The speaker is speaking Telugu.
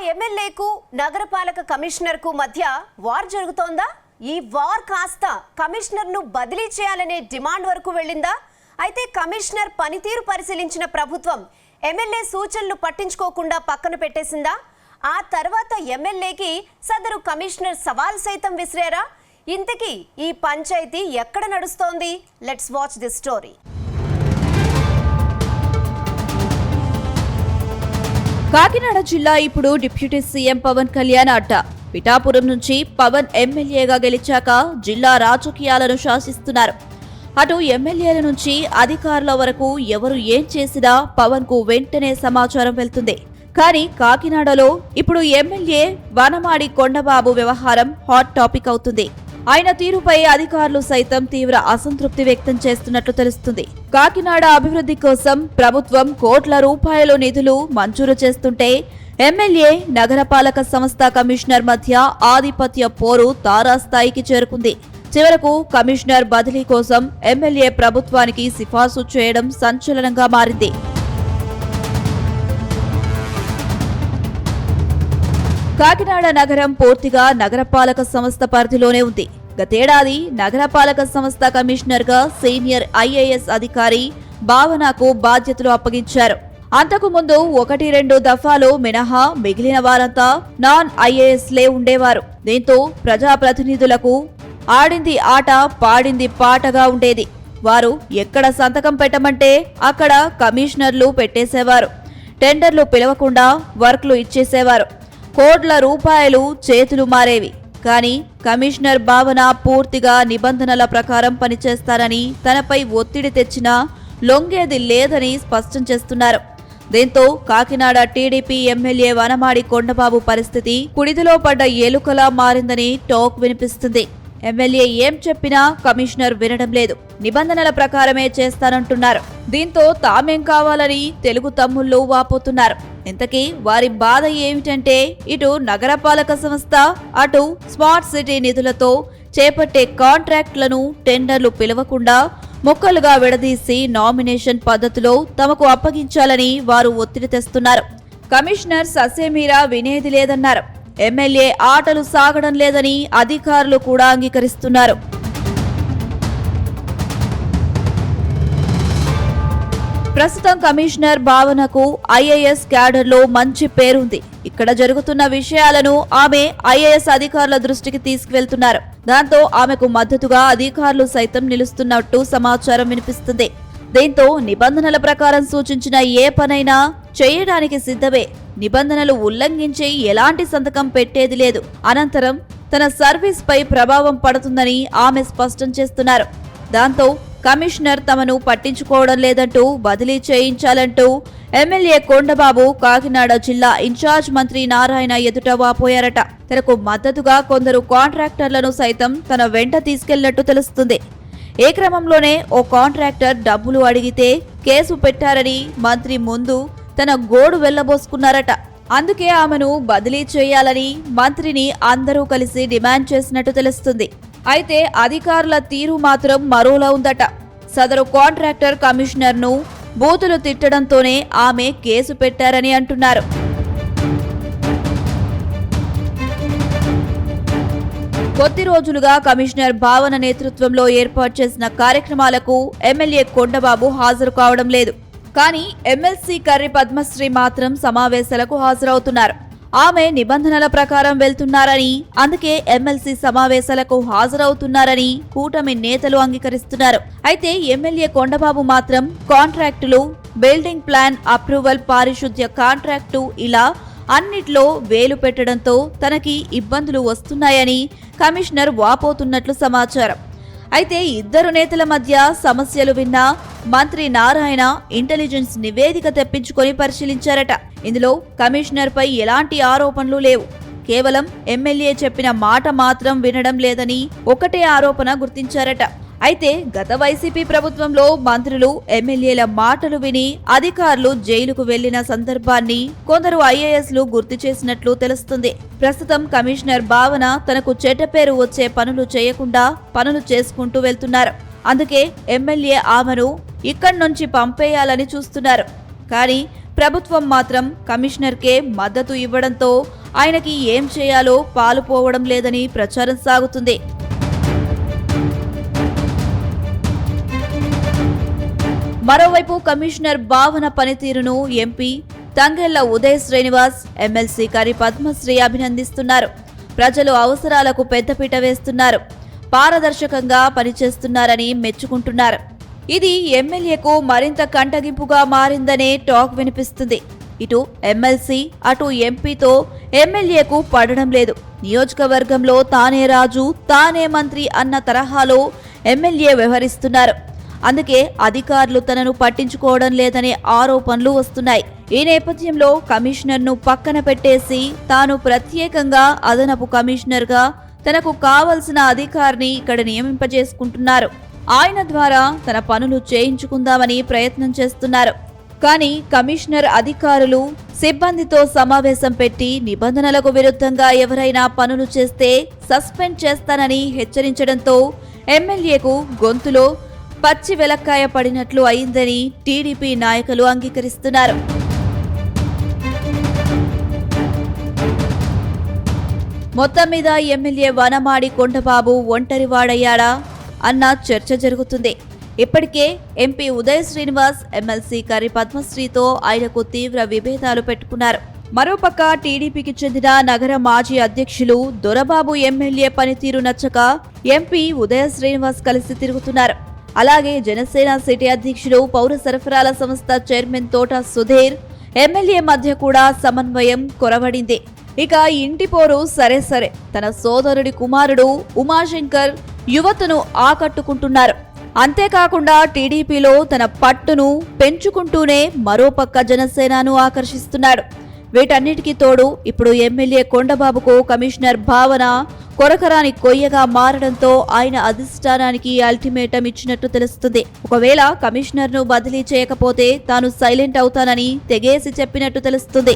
ఎమ్మెల్యేకు నగరపాలక కమిషనర్కు మధ్య వార్ జరుగుతోందా? ఈ వార్ కాస్త కమిషనర్ను బదిలీ చేయాలనే డిమాండ్ వరకు వెళ్ళిందా? అయితే కమిషనర్ పనితీరు పరిశీలించిన ప్రభుత్వం ఎమ్మెల్యే సూచనలు పట్టించుకోకుండా పక్కన పెట్టేసిందా? ఆ తర్వాత ఎమ్మెల్యేకి సదరు కమిషనర్ సవాల్ సైతం విసిరారా? ఇంతకీ ఈ పంచాయతీ ఎక్కడ నడుస్తోంది? Let's watch this story. Kakinada జిల్లా ఇప్పుడు డిప్యూటీ సీఎం పవన్ కళ్యాణ్ అడ్డ. పిఠాపురం నుంచి పవన్ ఎమ్మెల్యేగా గెలిచాక జిల్లా రాజకీయాలను శాసిస్తున్నారు. అటు ఎమ్మెల్యేల నుంచి అధికారుల వరకు ఎవరు ఏం చేసినా పవన్ కు వెంటనే సమాచారం వెళ్తుంది. కానీ కాకినాడలో ఇప్పుడు ఎమ్మెల్యే వనమాడి కొండబాబు వ్యవహారం హాట్ టాపిక్ అవుతుంది. ఆయన తీరుపై అధికారులు సైతం తీవ్ర అసంతృప్తి వ్యక్తం చేస్తున్నట్లు తెలుస్తుంది. కాకినాడ అభివృద్ధి కోసం ప్రభుత్వం కోట్ల రూపాయల నిధులు మంజూరు చేస్తుంటే ఎమ్మెల్యే నగరపాలక సంస్థ కమిషనర్ మధ్య ఆధిపత్య పోరు తారాస్థాయికి చేరుకుంది. చివరకు కమిషనర్ బదిలీ కోసం ఎమ్మెల్యే ప్రభుత్వానికి సిఫార్సు చేయడం సంచలనంగా మారింది. కాకినాడ నగరం పూర్తిగా నగరపాలక సంస్థ పరిధిలోనే ఉంది. గతేడాది నగరపాలక సంస్థ కమిషనర్ గా సీనియర్ ఐఏఎస్ అధికారి భావనకు బాధ్యతలు అప్పగించారు. అంతకు ముందు 1-2 దఫాలు మినహా మిగిలిన వారంతా నాన్ ఐఏఎస్లే ఉండేవారు. దీంతో ప్రజాప్రతినిధులకు ఆడింది ఆట పాడింది పాటగా ఉండేది. వారు ఎక్కడ సంతకం పెట్టమంటే అక్కడ కమిషనర్లు పెట్టేసేవారు. టెండర్లు పిలవకుండా వర్క్లు ఇచ్చేసేవారు. కోట్ల రూపాయలు చేతులు మారేవి. కానీ కమిషనర్ భావన పూర్తిగా నిబంధనల ప్రకారం పనిచేస్తారని, తనపై ఒత్తిడి తెచ్చినా లొంగేది లేదని స్పష్టం చేస్తున్నారు. దీంతో కాకినాడ టీడీపీ ఎమ్మెల్యే వనమాడి కొండబాబు పరిస్థితి కుడిదిలో పడ్డ ఎలుకలా మారిందని టాక్ వినిపిస్తుంది. ఎమ్మెల్యే ఏం చెప్పినా కమిషనర్ వినడం లేదు. నిబంధనల ప్రకారమే చేస్తానంటున్నారు. దీంతో తామేం కావాలని తెలుగు తమ్ముళ్లు వాపోతున్నారు. ఇంతకీ వారి బాధ ఏమిటంటే, ఇటు నగరపాలక సంస్థ, అటు స్మార్ట్ సిటీ నిధులతో చేపట్టే కాంట్రాక్టులను టెండర్లు పిలవకుండా ముక్కలుగా విడదీసి నామినేషన్ పద్ధతిలో తమకు అప్పగించాలని వారు ఒత్తిడి తెస్తున్నారు. కమిషనర్ ససేమీరా వినేది లేదన్నారు. ఎమ్మెల్యే ఆటలు సాగడం లేదని అధికారులు కూడా అంగీకరిస్తున్నారు. ప్రస్తుతం కమిషనర్ భావనకు ఐఏఎస్ క్యాడర్లో మంచి పేరుంది. ఇక్కడ జరుగుతున్న విషయాలను ఆమె ఐఏఎస్ అధికారుల దృష్టికి తీసుకువెళ్తున్నారు. దాంతో ఆమెకు మద్దతుగా అధికారులు సైతం నిలుస్తున్నట్టు సమాచారం వినిపిస్తుంది. దీంతో నిబంధనల ప్రకారం సూచించిన ఏ పనైనా చేయడానికి సిద్ధమే. నిబంధనలు ఉల్లంఘించి ఎలాంటి సంతకం పెట్టేది లేదు. అనంతరం తన సర్వీస్ పై ప్రభావం పడుతుందని ఆమె స్పష్టం చేస్తున్నారు. దాంతో కమిషనర్ తమను పట్టించుకోవడం లేదంటూ బదిలీ చేయించాలంటూ ఎమ్మెల్యే కొండబాబు కాకినాడ జిల్లా ఇన్ఛార్జ్ మంత్రి నారాయణ ఎదుట వాపోయారట. తనకు మద్దతుగా కొందరు కాంట్రాక్టర్లను సైతం తన వెంట తీసుకెళ్లినట్టు తెలుస్తుంది. ఏ క్రమంలోనే ఓ కాంట్రాక్టర్ డబ్బులు అడిగితే కేసు పెట్టారని మంత్రి ముందు తన గోడు వెళ్లబోసుకున్నారట. అందుకే ఆమెను బదిలీ చేయాలని మంత్రిని అందరూ కలిసి డిమాండ్ చేసినట్టు తెలుస్తుంది. అయితే అధికారుల తీరు మాత్రం మరోలా ఉందట. సదరు కాంట్రాక్టర్ కమిషనర్ను బూతులు తిట్టడంతోనే ఆమె కేసు పెట్టారని అంటున్నారు. కొద్ది రోజులుగా కమిషనర్ భావన నేతృత్వంలో ఏర్పాటు చేసిన కార్యక్రమాలకు ఎమ్మెల్యే కొండబాబు హాజరు కావడం లేదు. కానీ ఎమ్మెల్సీ కర్రి పద్మశ్రీ మాత్రం సమావేశాలకు హాజరవుతున్నారు. ఆమె నిబంధనల ప్రకారం వెళ్తున్నారని, అందుకే ఎమ్మెల్సీ సమావేశాలకు హాజరవుతున్నారని కూటమి నేతలు అంగీకరిస్తున్నారు. అయితే ఎమ్మెల్యే కొండబాబు మాత్రం కాంట్రాక్టులు, బిల్డింగ్ ప్లాన్ అప్రూవల్, పారిశుద్ధ్య కాంట్రాక్టు ఇలా అన్నిట్లో వేలు పెట్టడంతో తనకి ఇబ్బందులు వస్తున్నాయని కమిషనర్ వాపోతున్నట్లు సమాచారం. అయితే ఇద్దరు నేతల మధ్య సమస్యలు విన్న మంత్రి నారాయణ ఇంటెలిజెన్స్ నివేదిక తెప్పించుకొని పరిశీలించారట. ఇందులో కమిషనర్ పై ఎలాంటి ఆరోపణలు లేవు. కేవలం ఎమ్మెల్యే చెప్పిన మాట మాత్రం వినడం లేదని ఒకటే ఆరోపణ గుర్తించారట. అయితే గత వైసీపీ ప్రభుత్వంలో మంత్రులు, ఎమ్మెల్యేల మాటలు విని అధికారులు జైలుకు వెళ్లిన సందర్భాన్ని కొందరు ఐఏఎస్లు గుర్తు చేసినట్లు తెలుస్తుంది. ప్రస్తుతం కమిషనర్ భావన తనకు చెడ్డ పేరు వచ్చే పనులు చేయకుండా పనులు చేసుకుంటూ వెళ్తున్నారు. అందుకే ఎమ్మెల్యే ఆమెను ఇక్కడి నుంచి పంపేయాలని చూస్తున్నారు. కానీ ప్రభుత్వం మాత్రం కమిషనర్కే మద్దతు ఇవ్వడంతో ఆయనకి ఏం చేయాలో పాలుపోవడం లేదని ప్రచారం సాగుతుంది. మరోవైపు కమిషనర్ భావన పనితీరును ఎంపీ తంగెళ్ల ఉదయ్ శ్రీనివాస్, ఎమ్మెల్సీ కరి పద్మశ్రీ అభినందిస్తున్నారు. ప్రజలు అవసరాలకు పెద్దపీట వేస్తున్నారు, పారదర్శకంగా పనిచేస్తున్నారని మెచ్చుకుంటున్నారు. ఇది ఎమ్మెల్యేకు మరింత కంటగింపుగా మారిందనే టాక్ వినిపిస్తుంది. ఇటు ఎమ్మెల్సీ అటు ఎంపీతో ఎమ్మెల్యేకు పడడం లేదు. నియోజకవర్గంలో తానే రాజు తానే మంత్రి అన్న తరహాలో ఎమ్మెల్యే వ్యవహరిస్తున్నారు. అందుకే అధికారులు తనను పట్టించుకోవడం లేదనే ఆరోపణలు వస్తున్నాయి. ఈ నేపథ్యంలో కమిషనర్ను పక్కన పెట్టేసి తాను ప్రత్యేకంగా అదనపు కమిషనర్గా తనకు కావలసిన అధికారిని ఇక్కడ నియమింపజేసుకుంటున్నారు. ఆయన ద్వారా తన పనులు చేయించుకుందామని ప్రయత్నం చేస్తున్నారు. కానీ కమిషనర్ అధికారులు సిబ్బందితో సమావేశం పెట్టి నిబంధనలకు విరుద్ధంగా ఎవరైనా పనులు చేస్తే సస్పెండ్ చేస్తానని హెచ్చరించడంతో ఎమ్మెల్యేకు గొంతులో పచ్చి వెలక్కాయ పడినట్లు అయిందని టీడీపీ నాయకులు అంగీకరిస్తున్నారు. మొత్తం మీద ఎమ్మెల్యే వనమాడి కొండబాబు ఒంటరివాడయ్యాడా అన్న చర్చ జరుగుతుంది. ఇప్పటికే ఎంపీ ఉదయ్ శ్రీనివాస్, ఎమ్మెల్సీ కరి పద్మశ్రీతో ఆయనకు తీవ్ర విభేదాలు పెట్టుకున్నారు. మరోపక్క టీడీపీకి చెందిన నగర మాజీ అధ్యక్షులు దొరబాబు ఎమ్మెల్యే పనితీరు నచ్చక ఎంపీ ఉదయ శ్రీనివాస్ కలిసి తిరుగుతున్నారు. అలాగే జనసేన సిటీ అధ్యక్షులు, పౌర సరఫరాల సంస్థ చైర్మన్ తోట సుధీర్ ఎమ్మెల్యే మధ్య కూడా సమన్వయం కొరవడింది. ఇక ఇంటి పోరు సరే తన సోదరుడి కుమారుడు ఉమాశంకర్ యువతను ఆకట్టుకుంటున్నారు. అంతేకాకుండా టీడీపీలో తన పట్టును పెంచుకుంటూనే మరోపక్క జనసేనను ఆకర్షిస్తున్నాడు. వీటన్నిటికీ తోడు ఇప్పుడు ఎమ్మెల్యే కొండబాబుకు కమిషనర్ భావన కొరకరాని కొయ్యగా మారడంతో ఆయన అధిష్టానానికి అల్టిమేటం ఇచ్చినట్టు తెలుస్తుంది. ఒకవేళ కమిషనర్ను బదిలీ చేయకపోతే తాను సైలెంట్ అవుతానని తెగేసి చెప్పినట్టు తెలుస్తుంది.